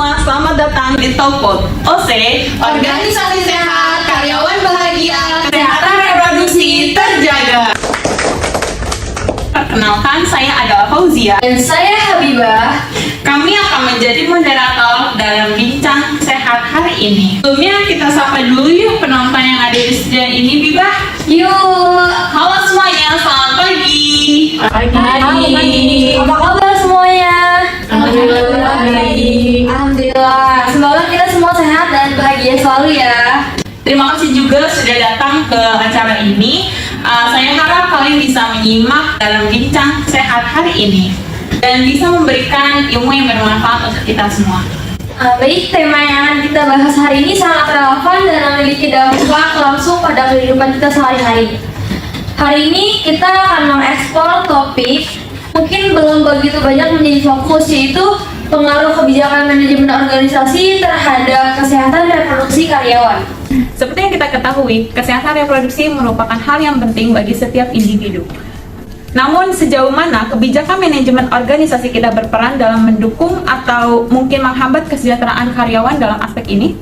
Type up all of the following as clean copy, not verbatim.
semua, selamat datang di Topod OC, Organisasi Sehat, Karyawan Bahagia, Kesehatan Reproduksi Terjaga. Perkenalkan, saya adalah Fauzia Dan saya Habibah. Kami akan menjadi moderator dalam bincang sehat hari ini. Sebelumnya kita sapa dulu yuk penonton yang ada di studio ini, Bibah. Yuk. Halo semuanya, selamat pagi. Pagi. Apa kabar semuanya? Alhamdulillah baik. Alhamdulillah. Semoga kita semua sehat dan bahagia selalu ya. Terima kasih juga sudah datang ke acara ini. Saya harap kalian bisa menyimak dalam bincang sehat hari ini dan bisa memberikan ilmu yang bermanfaat untuk kita semua. Baik, tema yang akan kita bahas hari ini sangat relevan dan memiliki dampak langsung pada kehidupan kita sehari-hari. Hari ini kita akan mengeksplor topik mungkin belum begitu banyak menjadi fokus, yaitu pengaruh kebijakan manajemen organisasi terhadap kesehatan reproduksi karyawan. Seperti yang kita ketahui, kesehatan reproduksi merupakan hal yang penting bagi setiap individu. Namun sejauh mana kebijakan manajemen organisasi kita berperan dalam mendukung atau mungkin menghambat kesejahteraan karyawan dalam aspek ini?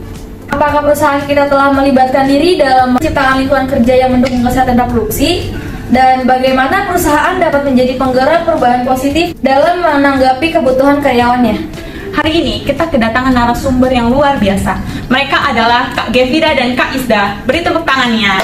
Apakah perusahaan kita telah melibatkan diri dalam menciptakan lingkungan kerja yang mendukung kesehatan reproduksi? Dan bagaimana perusahaan dapat menjadi penggerak perubahan positif dalam menanggapi kebutuhan karyawannya? Hari ini kita kedatangan narasumber yang luar biasa. Mereka adalah Kak Gevira dan Kak Isda. Beri tepuk tangannya.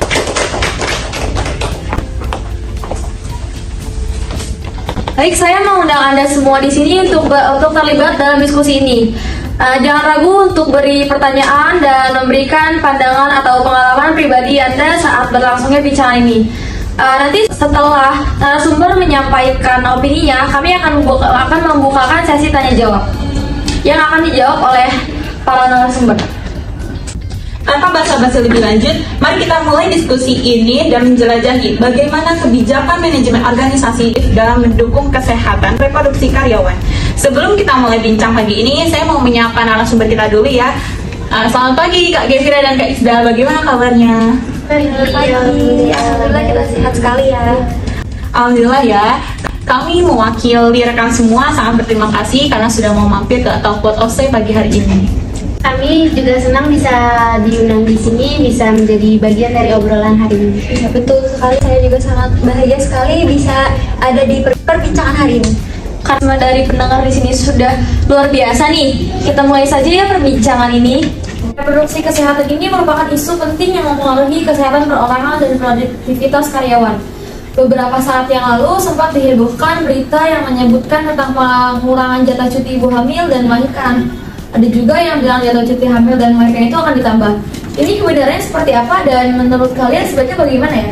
Baik, saya mengundang Anda semua di sini untuk terlibat dalam diskusi ini. Jangan ragu untuk beri pertanyaan dan memberikan pandangan atau pengalaman pribadi Anda saat berlangsungnya bincang ini. Nanti setelah narasumber menyampaikan opininya, kami akan membukakan sesi tanya jawab yang akan dijawab oleh para narasumber. Tanpa basa-basi lebih lanjut, mari kita mulai diskusi ini dan menjelajahi bagaimana kebijakan manajemen organisasi dalam mendukung kesehatan reproduksi karyawan. Sebelum kita mulai bincang pagi ini, saya mau menyapa narasumber kita dulu ya. Selamat pagi Kak Gevira dan Kak Isda, bagaimana kabarnya? Alhamdulillah kita sehat sekali ya. Alhamdulillah ya. Kami mewakili rekan semua sangat berterima kasih karena sudah mau mampir ke Topod OC pagi hari ini. Kami juga senang bisa diundang di sini, bisa menjadi bagian dari obrolan hari ini. Ya, betul sekali, saya juga sangat bahagia sekali bisa ada di perbincangan hari ini. Karena dari pendengar di sini sudah luar biasa nih, kita mulai saja ya perbincangan ini. Reproduksi kesehatan ini merupakan isu penting yang mempengaruhi kesehatan perorangan dan produktivitas karyawan. Beberapa saat yang lalu sempat dihebohkan berita yang menyebutkan tentang pengurangan jatah cuti ibu hamil dan melahirkan. Ada juga yang bilang jatah cuti hamil dan melahirkan itu akan ditambah. Ini kebenarannya seperti apa dan menurut kalian sebaiknya bagaimana ya?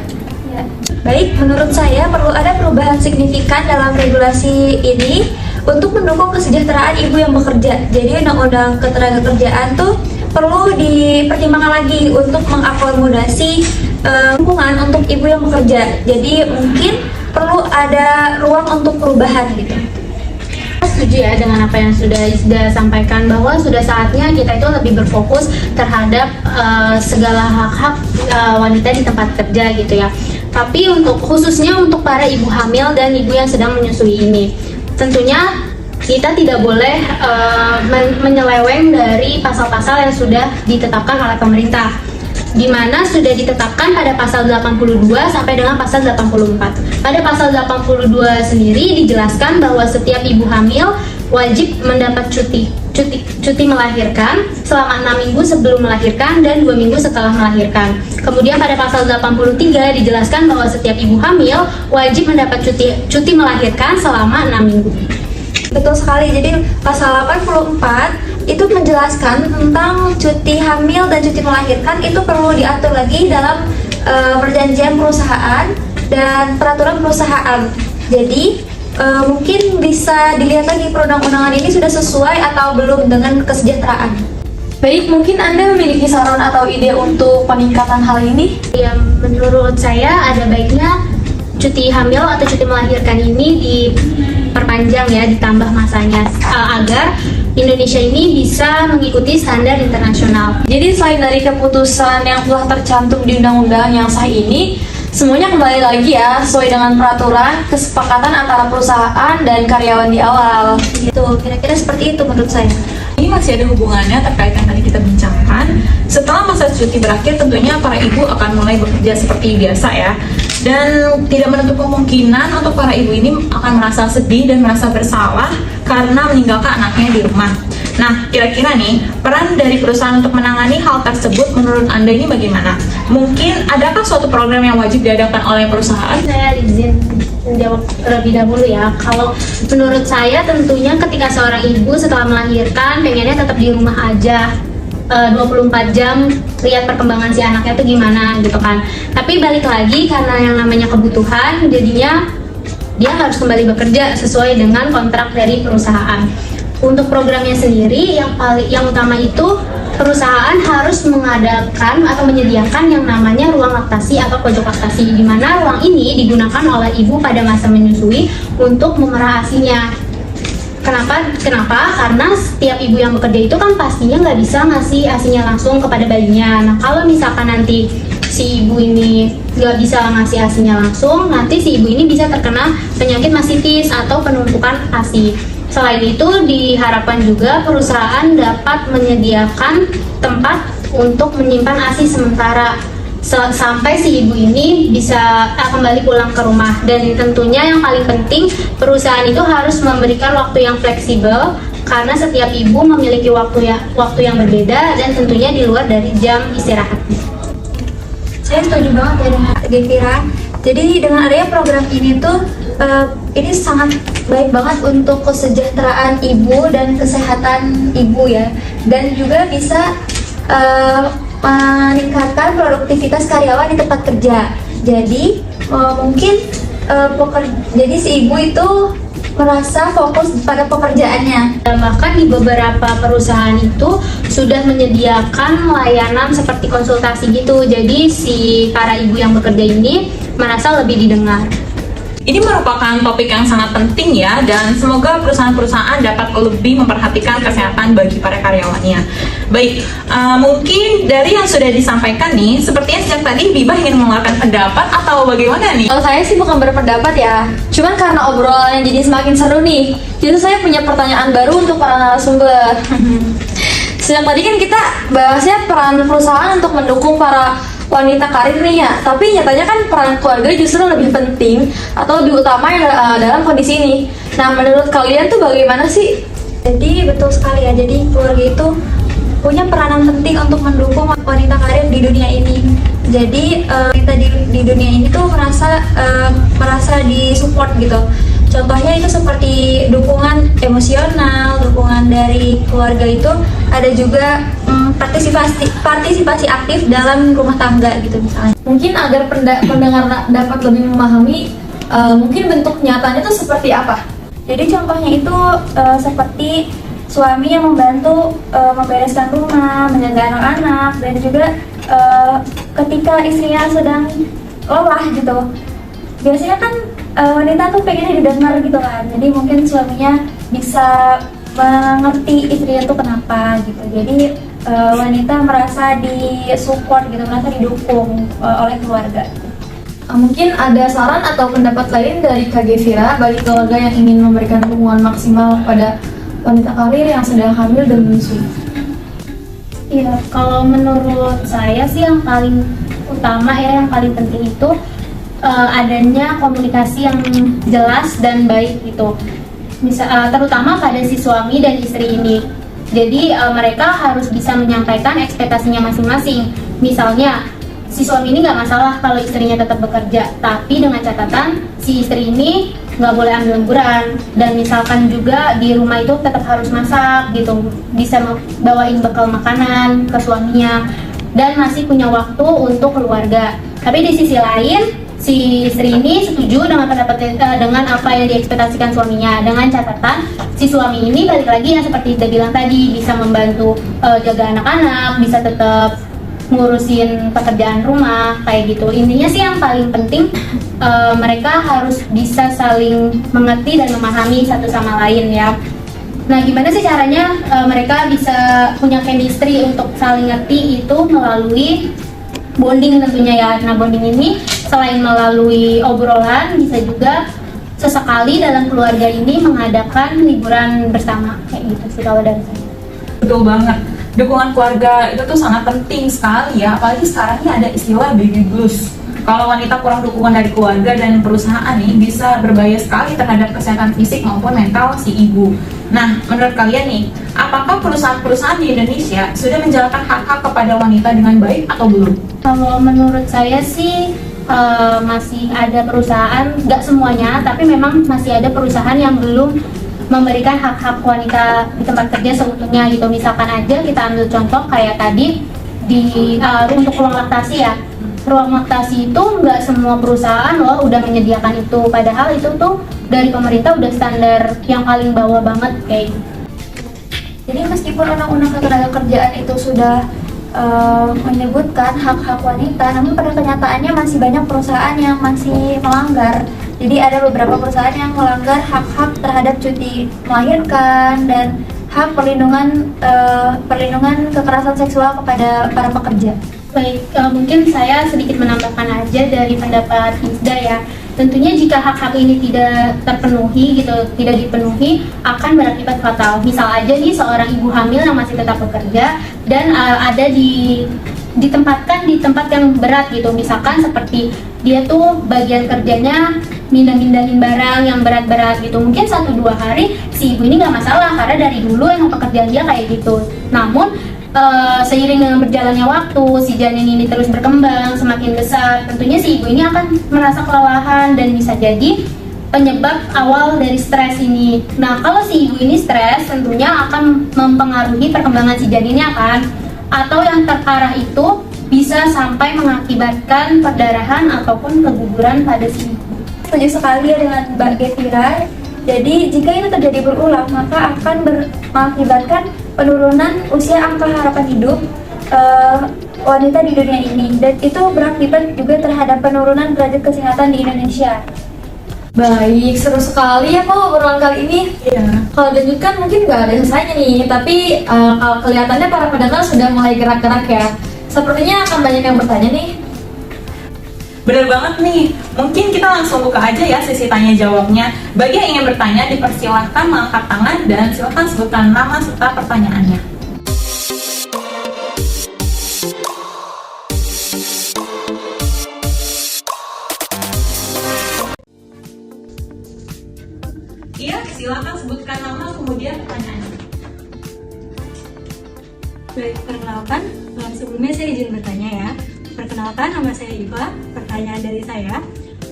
Baik, menurut saya perlu ada perubahan signifikan dalam regulasi ini untuk mendukung kesejahteraan ibu yang bekerja. Jadi undang-undang ketenagakerjaan tuh perlu dipertimbangkan lagi untuk mengakomodasi lingkungan untuk ibu yang bekerja. Jadi mungkin perlu ada ruang untuk perubahan gitu. Setuju ya dengan apa yang sudah Isda sampaikan, bahwa sudah saatnya kita itu lebih berfokus terhadap segala hak-hak wanita di tempat kerja gitu ya. Tapi khususnya untuk para ibu hamil dan ibu yang sedang menyusui ini, tentunya kita tidak boleh menyeleweng dari pasal-pasal yang sudah ditetapkan oleh pemerintah, di mana sudah ditetapkan pada pasal 82 sampai dengan pasal 84. Pada pasal 82 sendiri dijelaskan bahwa setiap ibu hamil wajib mendapat cuti melahirkan selama 6 minggu sebelum melahirkan dan 2 minggu setelah melahirkan. Kemudian pada pasal 83 dijelaskan bahwa setiap ibu hamil wajib mendapat cuti melahirkan selama 6 minggu. Betul sekali, jadi pasal 84 itu menjelaskan tentang cuti hamil dan cuti melahirkan itu perlu diatur lagi dalam perjanjian perusahaan dan peraturan perusahaan. Jadi mungkin bisa dilihat lagi perundang-undangan ini sudah sesuai atau belum dengan kesejahteraan. Baik, mungkin Anda memiliki saran atau ide untuk peningkatan hal ini? Ya, menurut saya ada baiknya cuti hamil atau cuti melahirkan ini diperpanjang ya, ditambah masanya agar Indonesia ini bisa mengikuti standar internasional. Jadi selain dari keputusan yang telah tercantum di undang-undang yang sah ini, semuanya kembali lagi ya sesuai dengan peraturan kesepakatan antara perusahaan dan karyawan di awal. Gitu, kira-kira seperti itu menurut saya. Ini ini masih ada hubungannya terkait yang tadi kita bincangkan. Setelah masa cuti berakhir, tentunya para ibu akan mulai bekerja seperti biasa ya. Dan tidak menutup kemungkinan untuk para ibu ini akan merasa sedih dan merasa bersalah karena meninggalkan anaknya di rumah. Nah, kira-kira nih, peran dari perusahaan untuk menangani hal tersebut menurut Anda ini bagaimana? Mungkin adakah suatu program yang wajib diadakan oleh perusahaan? Saya izin menjawab terlebih dahulu ya. Kalau menurut saya tentunya ketika seorang ibu setelah melahirkan pengennya tetap di rumah aja 24 jam lihat perkembangan si anaknya itu gimana gitu kan. Tapi balik lagi karena yang namanya kebutuhan, jadinya dia harus kembali bekerja sesuai dengan kontrak dari perusahaan. Untuk programnya sendiri yang utama itu perusahaan harus mengadakan atau menyediakan yang namanya ruang laktasi atau pojok laktasi, di mana ruang ini digunakan oleh ibu pada masa menyusui untuk memerah ASI-nya. Kenapa? Karena setiap ibu yang bekerja itu kan pastinya nggak bisa ngasih ASI-nya langsung kepada bayinya. Nah, kalau misalkan nanti si ibu ini nggak bisa ngasih ASI-nya langsung, nanti si ibu ini bisa terkena penyakit masitis atau penumpukan ASI. Selain itu, diharapkan juga perusahaan dapat menyediakan tempat untuk menyimpan ASI sementara sampai si ibu ini bisa kembali pulang ke rumah. Dan tentunya yang paling penting, perusahaan itu harus memberikan waktu yang fleksibel karena setiap ibu memiliki waktu yang berbeda dan tentunya di luar dari jam istirahat. Saya setuju banget ya dengan Gevira. Jadi dengan adanya program ini tuh ini sangat baik banget untuk kesejahteraan ibu dan kesehatan ibu ya, dan juga bisa meningkatkan produktivitas karyawan di tempat kerja. Jadi mungkin jadi si ibu itu merasa fokus pada pekerjaannya. Dan bahkan di beberapa perusahaan itu sudah menyediakan layanan seperti konsultasi gitu. Jadi si para ibu yang bekerja ini merasa lebih didengar. Ini merupakan topik yang sangat penting ya, dan semoga perusahaan-perusahaan dapat lebih memperhatikan kesehatan bagi para karyawannya. Baik, mungkin dari yang sudah disampaikan nih, sepertinya sejak tadi Bibah ingin mengeluarkan pendapat atau bagaimana nih? Kalau saya sih bukan berpendapat ya, cuman karena obrolannya jadi semakin seru nih, jadi saya punya pertanyaan baru untuk para narasumber. Sedang tadi kan kita bahasnya peran perusahaan untuk mendukung para wanita karir nih ya, tapi nyatanya kan peran keluarga justru lebih penting atau lebih utama dalam kondisi ini. Nah, menurut kalian tuh bagaimana sih? Jadi betul sekali ya, jadi keluarga itu punya peranan penting untuk mendukung wanita karir di dunia ini. Jadi wanita di dunia ini tuh merasa disupport gitu. Contohnya itu seperti dukungan emosional, dukungan dari keluarga itu, ada juga partisipasi aktif dalam rumah tangga gitu misalnya. Mungkin agar pendengar dapat lebih memahami, mungkin bentuk nyatanya itu seperti apa? Jadi contohnya itu seperti suami yang membantu membereskan rumah, menjaga anak-anak, dan juga ketika istrinya sedang lelah gitu. Biasanya kan wanita tuh pengennya didengar gitu kan. Jadi mungkin suaminya bisa mengerti istrinya tuh kenapa gitu. Jadi wanita merasa disupport gitu, merasa didukung oleh keluarga. Mungkin ada saran atau pendapat lain dari Kak Gevira bagi keluarga yang ingin memberikan dukungan maksimal pada wanita karir yang sedang hamil dan menyusui. Iya, kalau menurut saya sih yang paling utama ya, yang paling penting itu adanya komunikasi yang jelas dan baik gitu. Terutama pada si suami dan istri ini. Jadi mereka harus bisa menyampaikan ekspektasinya masing-masing. Misalnya si suami ini nggak masalah kalau istrinya tetap bekerja, tapi dengan catatan si istri ini nggak boleh ambil lemburan, dan misalkan juga di rumah itu tetap harus masak gitu, bisa bawain bekal makanan ke suaminya, dan masih punya waktu untuk keluarga. Tapi di sisi lain si istri ini setuju dengan dengan apa yang diekspektasikan suaminya, dengan catatan si suami ini balik lagi yang seperti kita bilang tadi, bisa membantu jaga anak-anak, bisa tetap ngurusin pekerjaan rumah kayak gitu. Intinya sih yang paling penting mereka harus bisa saling mengerti dan memahami satu sama lain ya. Nah, gimana sih caranya mereka bisa punya chemistry untuk saling ngerti? Itu melalui bonding tentunya ya. Nah, bonding ini selain melalui obrolan, bisa juga sesekali dalam keluarga ini mengadakan liburan bersama kayak gitu sih kalau dari saya. Betul banget. Dukungan keluarga itu tuh sangat penting sekali ya, apalagi sekarang ini ada istilah baby blues. Kalau wanita kurang dukungan dari keluarga dan perusahaan nih bisa berbahaya sekali terhadap kesehatan fisik maupun mental si ibu. Nah, menurut kalian nih, apakah perusahaan-perusahaan di Indonesia sudah menjalankan hak-hak kepada wanita dengan baik atau belum? Kalau menurut saya sih masih ada perusahaan, nggak semuanya, tapi memang masih ada perusahaan yang belum memberikan hak-hak wanita di tempat kerja seutuhnya gitu. Misalkan aja kita ambil contoh kayak tadi untuk ruang laktasi ya. Ruang laktasi itu nggak semua perusahaan loh udah menyediakan itu, padahal itu tuh dari pemerintah udah standar yang paling bawah banget kayak gitu. Jadi meskipun undang-undang ketenagakerjaan itu sudah menyebutkan hak-hak wanita, namun pada kenyataannya masih banyak perusahaan yang masih melanggar. Jadi ada beberapa perusahaan yang melanggar hak-hak terhadap cuti melahirkan dan hak perlindungan kekerasan seksual kepada para pekerja. Baik, mungkin saya sedikit menambahkan aja dari pendapat Izda ya. Tentunya jika hak-hak ini tidak terpenuhi gitu, tidak dipenuhi akan berakibat fatal. Misal aja nih seorang ibu hamil yang masih tetap bekerja dan ada ditempatkan di tempat yang berat gitu. Misalkan seperti dia tuh bagian kerjanya mindahin barang yang berat-berat gitu. Mungkin 1-2 hari si ibu ini nggak masalah karena dari dulu emang pekerjaan dia kayak gitu. Namun seiring dengan berjalannya waktu, si janin ini terus berkembang, semakin besar, tentunya si ibu ini akan merasa kelelahan dan bisa jadi penyebab awal dari stres ini. Nah, kalau si ibu ini stres, tentunya akan mempengaruhi perkembangan si janinnya kan, atau yang terparah itu bisa sampai mengakibatkan perdarahan ataupun keguguran pada si ibu. Setuju sekali ya dengan Mbak Gevira. Jadi jika ini terjadi berulang, maka akan mengakibatkan penurunan usia angka harapan hidup wanita di dunia ini, dan itu berakibat juga terhadap penurunan derajat kesehatan di Indonesia. Baik, seru sekali ya kok obrolan kali ini. Iya. Kalau dilanjutkan mungkin nggak ada selesainya nih, tapi kalau kelihatannya para pendengar sudah mulai gerak-gerak ya. Sepertinya akan banyak yang bertanya nih. Bener banget nih, mungkin kita langsung buka aja ya sesi tanya jawabnya. Bagi yang ingin bertanya, dipersilakan mengangkat tangan dan silakan sebutkan nama serta pertanyaannya. Iya, silakan sebutkan nama kemudian pertanyaannya. Baik, perkenalkan, sebelumnya saya izin bertanya ya. Perkenalkan, nama saya Iva. Pertanyaan dari saya,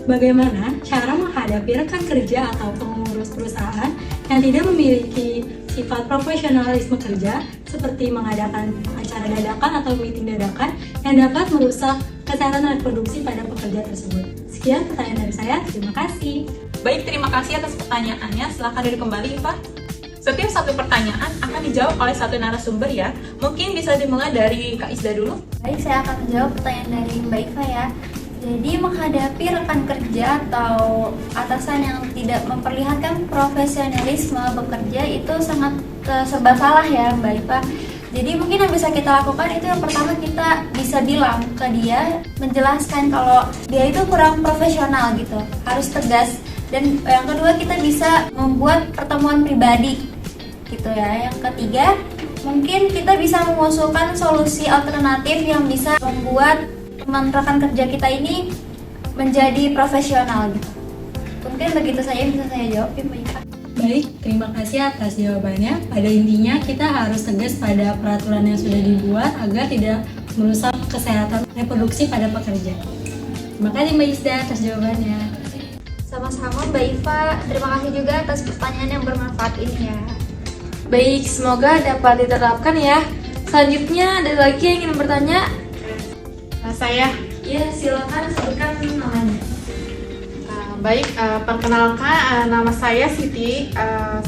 bagaimana cara menghadapi rekan kerja atau pengurus perusahaan yang tidak memiliki sifat profesionalisme kerja, seperti mengadakan acara dadakan atau meeting dadakan yang dapat merusak kesehatan reproduksi pada pekerja tersebut? Sekian pertanyaan dari saya, terima kasih. Baik, terima kasih atas pertanyaannya. Silakan duduk kembali, Iva. Setiap satu pertanyaan akan dijawab oleh satu narasumber ya. Mungkin bisa dimulai dari Kak Izda dulu. Baik, saya akan menjawab pertanyaan dari Mbak Iva ya. Jadi menghadapi rekan kerja atau atasan yang tidak memperlihatkan profesionalisme bekerja itu sangat serba salah ya Mbak Iva. Jadi mungkin yang bisa kita lakukan itu yang pertama, kita bisa bilang ke dia, menjelaskan kalau dia itu kurang profesional gitu, harus tegas. Dan yang kedua, kita bisa membuat pertemuan pribadi gitu ya. Yang ketiga, mungkin kita bisa mengusulkan solusi alternatif yang bisa membuat teman rekan kerja kita ini menjadi profesional gitu. Mungkin begitu saja yang bisa saya jawab ya Mbak Iva. Baik, terima kasih atas jawabannya. Pada intinya kita harus tegas pada peraturan yang sudah dibuat agar tidak merusak kesehatan reproduksi pada pekerja. Terima kasih Mbak Izda atas jawabannya. Sama-sama Mbak Iva, terima kasih juga atas pertanyaan yang bermanfaat ini ya. Baik, semoga dapat diterapkan ya. Selanjutnya ada lagi yang ingin bertanya? Saya. Ya, silakan sebutkan namanya. Baik, perkenalkan nama saya Siti.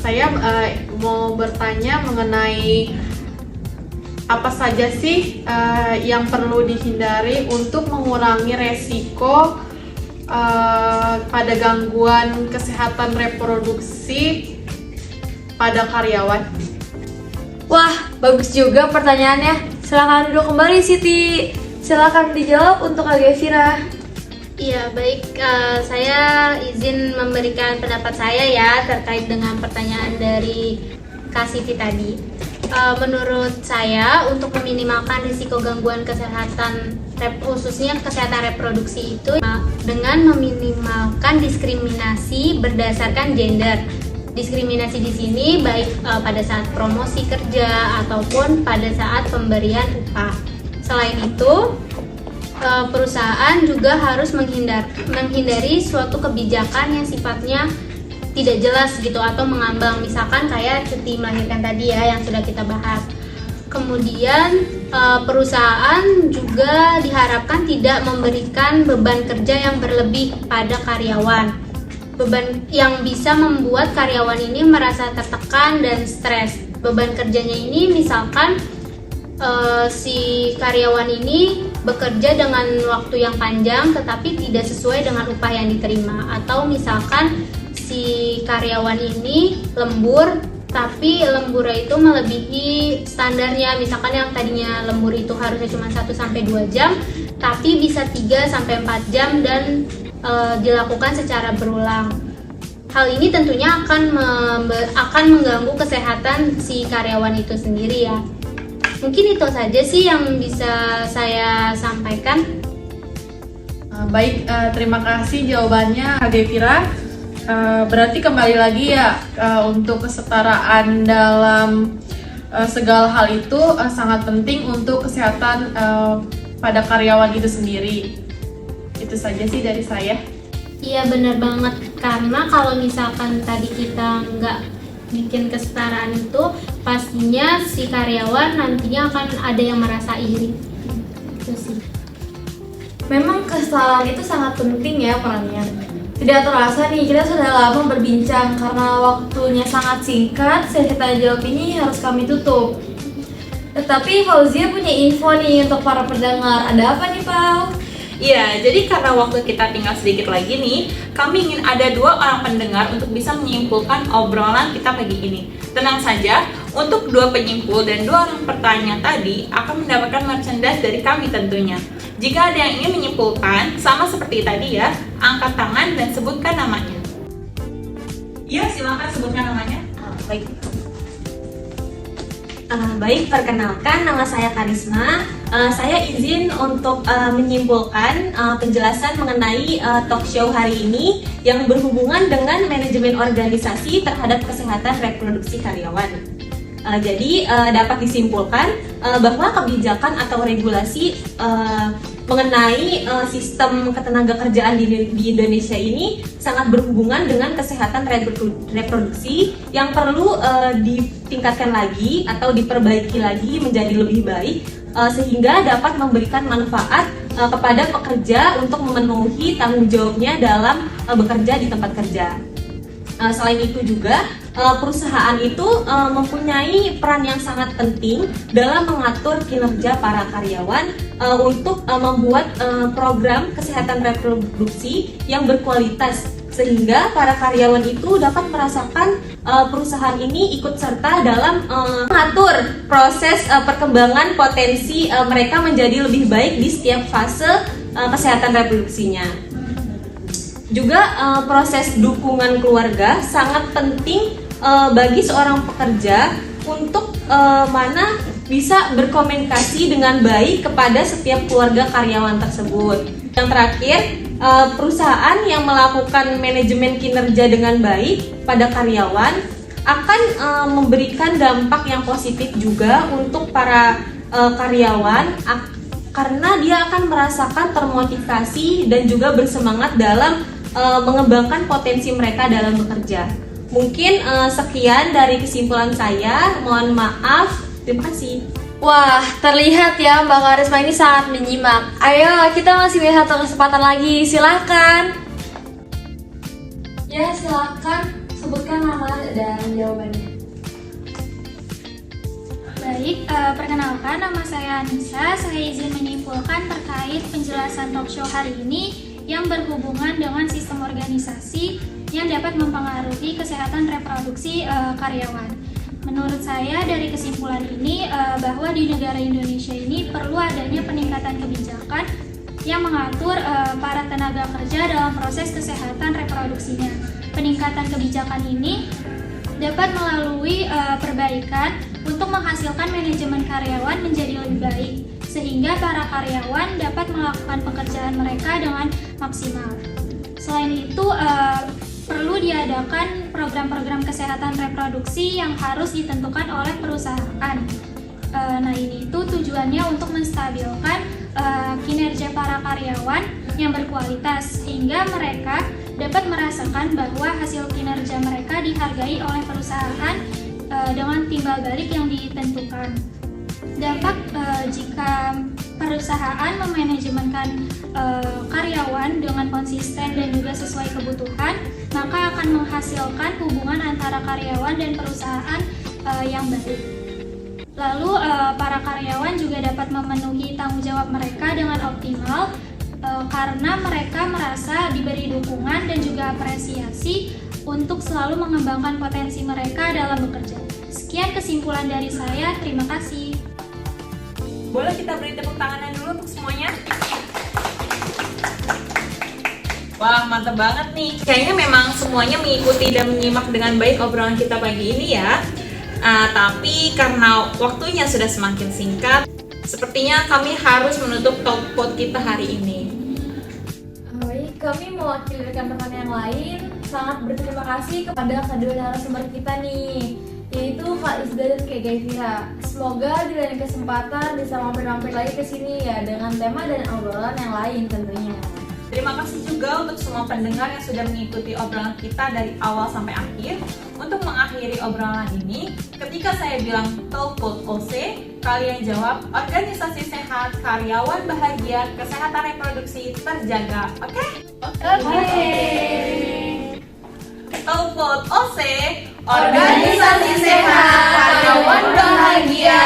Saya mau bertanya mengenai apa saja sih yang perlu dihindari untuk mengurangi resiko pada gangguan kesehatan reproduksi pada karyawan. Wah, bagus juga pertanyaannya. Silakan duduk kembali Siti. Silakan dijawab untuk Kak Gevira. Iya, baik. Saya izin memberikan pendapat saya ya terkait dengan pertanyaan dari Kak Siti tadi. Menurut saya, untuk meminimalkan risiko gangguan kesehatan khususnya kesehatan reproduksi itu dengan meminimalkan diskriminasi berdasarkan gender. Diskriminasi di sini baik pada saat promosi kerja ataupun pada saat pemberian upah. Selain itu, perusahaan juga harus menghindari suatu kebijakan yang sifatnya tidak jelas gitu atau mengambang, misalkan kayak cuti melahirkan tadi ya yang sudah kita bahas. Kemudian perusahaan juga diharapkan tidak memberikan beban kerja yang berlebih pada karyawan, beban yang bisa membuat karyawan ini merasa tertekan dan stres. Beban kerjanya ini misalkan si karyawan ini bekerja dengan waktu yang panjang tetapi tidak sesuai dengan upah yang diterima, atau misalkan si karyawan ini lembur tapi lemburnya itu melebihi standarnya, misalkan yang tadinya lembur itu harusnya cuma 1-2 jam tapi bisa 3-4 jam dan dilakukan secara berulang. Hal ini tentunya akan mengganggu kesehatan si karyawan itu sendiri ya. Mungkin itu saja sih yang bisa saya sampaikan. Baik, terima kasih jawabannya Kak Devira. Berarti kembali lagi ya, untuk kesetaraan dalam segala hal itu sangat penting untuk kesehatan pada karyawan itu sendiri. Itu saja sih dari saya. Iya benar banget, karena kalau misalkan tadi kita nggak bikin kesetaraan itu, pastinya si karyawan nantinya akan ada yang merasa iri. Itu sih. Memang kesetaraan itu sangat penting ya perannya. Tidak terasa nih, kita sudah lama berbincang karena waktunya sangat singkat. Sesi tanya jawab ini harus kami tutup. Tetapi Fauzia punya info nih untuk para pendengar. Ada apa nih, Pau? Iya, jadi karena waktu kita tinggal sedikit lagi nih, kami ingin ada 2 orang pendengar untuk bisa menyimpulkan obrolan kita pagi ini. Tenang saja, untuk 2 penyimpul dan 2 orang pertanyaan tadi akan mendapatkan merchandise dari kami tentunya. Jika ada yang ingin menyimpulkan, sama seperti tadi ya, angkat tangan dan sebutkan namanya. Iya, silakan sebutkan namanya. Baik. Baik, perkenalkan nama saya Karisma. Saya izin untuk menyimpulkan penjelasan mengenai talk show hari ini yang berhubungan dengan manajemen organisasi terhadap kesehatan reproduksi karyawan. Jadi dapat disimpulkan bahwa kebijakan atau regulasi mengenai sistem ketenagakerjaan di Indonesia ini sangat berhubungan dengan kesehatan reproduksi yang perlu ditingkatkan lagi atau diperbaiki lagi menjadi lebih baik sehingga dapat memberikan manfaat kepada pekerja untuk memenuhi tanggung jawabnya dalam bekerja di tempat kerja. Selain itu juga perusahaan itu mempunyai peran yang sangat penting dalam mengatur kinerja para karyawan untuk membuat program kesehatan reproduksi yang berkualitas sehingga para karyawan itu dapat merasakan perusahaan ini ikut serta dalam mengatur proses perkembangan potensi mereka menjadi lebih baik di setiap fase kesehatan reproduksinya. Juga proses dukungan keluarga sangat penting bagi seorang pekerja untuk mana bisa berkomunikasi dengan baik kepada setiap keluarga karyawan tersebut. Yang terakhir, perusahaan yang melakukan manajemen kinerja dengan baik pada karyawan akan memberikan dampak yang positif juga untuk para karyawan karena dia akan merasakan termotivasi dan juga bersemangat dalam mengembangkan potensi mereka dalam bekerja. Mungkin sekian dari kesimpulan saya. Mohon maaf. Terima kasih. Wah, terlihat ya Mbak Karisma ini sangat menyimak. Ayo, kita masih punya satu kesempatan lagi. Silahkan. Ya, silahkan sebutkan nama dan jawabannya. Baik, perkenalkan nama saya Anissa. Saya izin menyimpulkan terkait penjelasan talk show hari ini yang berhubungan dengan sistem organisasi yang dapat mempengaruhi kesehatan reproduksi karyawan. Menurut saya dari kesimpulan ini bahwa di negara Indonesia ini perlu adanya peningkatan kebijakan yang mengatur para tenaga kerja dalam proses kesehatan reproduksinya. Peningkatan kebijakan ini dapat melalui perbaikan untuk menghasilkan manajemen karyawan menjadi lebih baik, sehingga para karyawan dapat melakukan pekerjaan mereka dengan maksimal. Selain itu, perlu diadakan program-program kesehatan reproduksi yang harus ditentukan oleh perusahaan. Nah, ini itu tujuannya untuk menstabilkan kinerja para karyawan yang berkualitas, sehingga mereka dapat merasakan bahwa hasil kinerja mereka dihargai oleh perusahaan dengan timbal balik yang ditentukan. Dampak jika perusahaan memanajemenkan karyawan dengan konsisten dan juga sesuai kebutuhan, maka akan menghasilkan hubungan antara karyawan dan perusahaan yang baik. Lalu para karyawan juga dapat memenuhi tanggung jawab mereka dengan optimal karena mereka merasa diberi dukungan dan juga apresiasi untuk selalu mengembangkan potensi mereka dalam bekerja. Sekian kesimpulan dari saya, terima kasih. Boleh kita beri tepuk tangannya dulu untuk semuanya? Wah, mantap banget nih. Kayaknya memang semuanya mengikuti dan menyimak dengan baik obrolan kita pagi ini ya. Tapi karena waktunya sudah semakin singkat, sepertinya kami harus menutup talkpod kita hari ini. Baik, kami mewakili rekan-rekan yang lain sangat berterima kasih kepada kedua narasumber kita nih, yaitu Kak Isda dan Kak Gaifira. Semoga di lain kesempatan bisa mampir-mampir lagi ke sini ya dengan tema dan obrolan yang lain tentunya. Terima kasih juga untuk semua pendengar yang sudah mengikuti obrolan kita dari awal sampai akhir. Untuk mengakhiri obrolan ini, ketika saya bilang talkpod OC, kalian jawab organisasi sehat, karyawan bahagia, kesehatan reproduksi terjaga. Oke? Oke. Talkpod OC, organisasi sehat, karyawan bahagia,